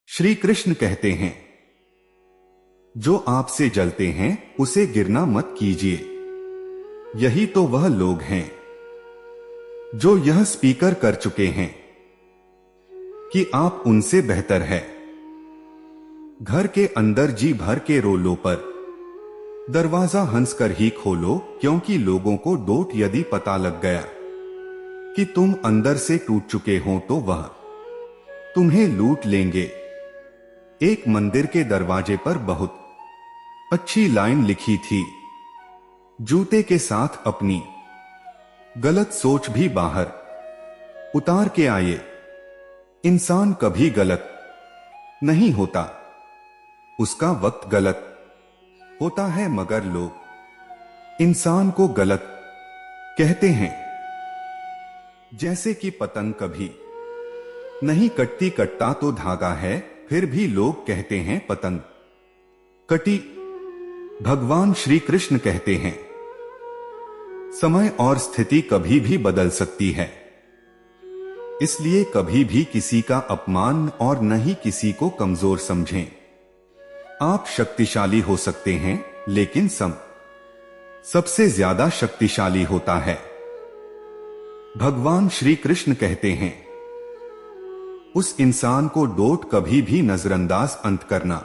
श्री कृष्ण कहते हैं, जो आपसे जलते हैं उसे गिरना मत कीजिए। यही तो वह लोग हैं जो यह स्वीकार कर चुके हैं कि आप उनसे बेहतर है। घर के अंदर जी भर के रो लो, पर दरवाजा हंसकर ही खोलो, क्योंकि लोगों को डोट यदि पता लग गया कि तुम अंदर से टूट चुके हो तो वह तुम्हें लूट लेंगे। एक मंदिर के दरवाजे पर बहुत अच्छी लाइन लिखी थी, जूते के साथ अपनी गलत सोच भी बाहर उतार के आए। इंसान कभी गलत नहीं होता, उसका वक्त गलत होता है, मगर लोग इंसान को गलत कहते हैं। जैसे कि पतंग कभी नहीं कटती, कटता तो धागा है, फिर भी लोग कहते हैं पतंग कटी। भगवान श्री कृष्ण कहते हैं, समय और स्थिति कभी भी बदल सकती है, इसलिए कभी भी किसी का अपमान और न ही किसी को कमजोर समझें। आप शक्तिशाली हो सकते हैं, लेकिन सबसे ज्यादा शक्तिशाली होता है भगवान श्री कृष्ण कहते हैं, उस इंसान को डोट कभी भी नजरअंदाज अंत करना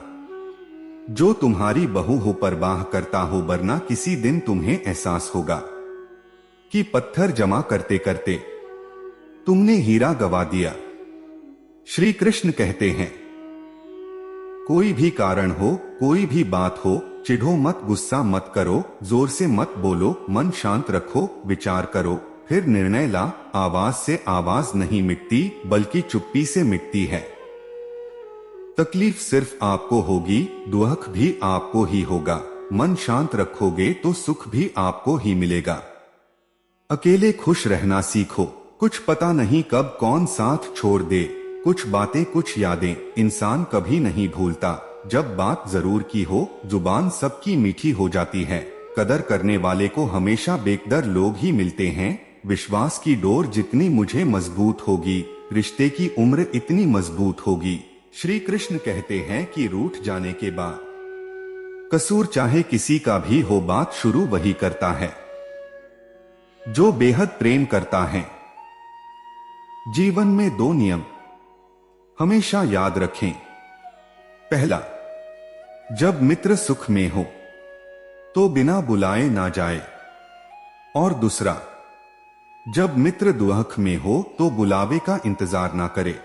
जो तुम्हारी बहू हो, परवाह करता हो, वरना किसी दिन तुम्हें एहसास होगा कि पत्थर जमा करते करते तुमने हीरा गवा दिया। श्री कृष्ण कहते हैं, कोई भी कारण हो, कोई भी बात हो, चिढ़ो मत, गुस्सा मत करो, जोर से मत बोलो, मन शांत रखो, विचार करो, फिर निर्णय ला। आवाज से आवाज नहीं मिटती, बल्कि चुप्पी से मिटती है। तकलीफ सिर्फ आपको होगी, दुख भी आपको ही होगा। मन शांत रखोगे तो सुख भी आपको ही मिलेगा। अकेले खुश रहना सीखो, कुछ पता नहीं कब कौन साथ छोड़ दे। कुछ बातें, कुछ यादें इंसान कभी नहीं भूलता। जब बात जरूर की हो, जुबान सबकी मीठी हो जाती है। कदर करने वाले को हमेशा बेकदर लोग ही मिलते हैं। विश्वास की डोर जितनी मुझे मजबूत होगी, रिश्ते की उम्र इतनी मजबूत होगी। श्री कृष्ण कहते हैं कि रूठ जाने के बाद कसूर चाहे किसी का भी हो, बात शुरू वही करता है जो बेहद प्रेम करता है। जीवन में 2 नियम हमेशा याद रखें। पहला, जब मित्र सुख में हो तो बिना बुलाए ना जाए, और दूसरा, जब मित्र दुख में हो तो बुलावे का इंतजार ना करे।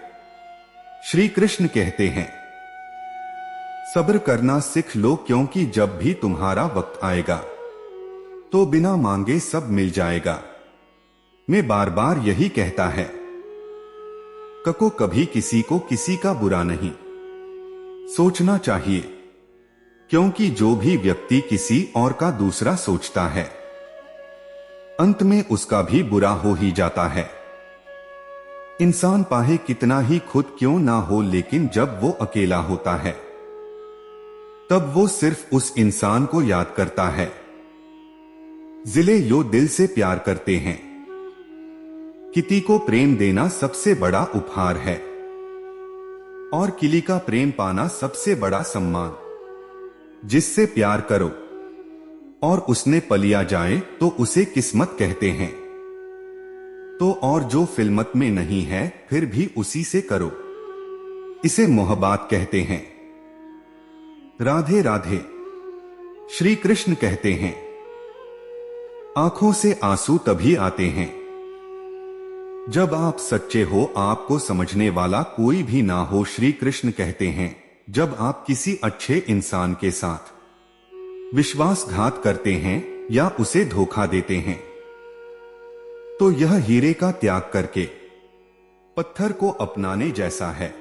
श्री कृष्ण कहते हैं, सब्र करना सीख लो, क्योंकि जब भी तुम्हारा वक्त आएगा तो बिना मांगे सब मिल जाएगा। मैं बार बार यही कहता है, को कभी किसी को किसी का बुरा नहीं सोचना चाहिए, क्योंकि जो भी व्यक्ति किसी और का दूसरा सोचता है, अंत में उसका भी बुरा हो ही जाता है। इंसान पाहे कितना ही खुद क्यों ना हो, लेकिन जब वो अकेला होता है तब वो सिर्फ उस इंसान को याद करता है। जिले यो दिल से प्यार करते हैं। किसी को प्रेम देना सबसे बड़ा उपहार है, और किसी का प्रेम पाना सबसे बड़ा सम्मान। जिससे प्यार करो और उसने पलिया जाए तो उसे किस्मत कहते हैं। तो और जो फिल्मत में नहीं है, फिर भी उसी से करो, इसे मोहब्बत कहते हैं। राधे राधे। श्री कृष्ण कहते हैं, आंखों से आंसू तभी आते हैं जब आप सच्चे हो, आपको समझने वाला कोई भी ना हो। श्री कृष्ण कहते हैं, जब आप किसी अच्छे इंसान के साथ विश्वासघात करते हैं या उसे धोखा देते हैं, तो यह हीरे का त्याग करके पत्थर को अपनाने जैसा है।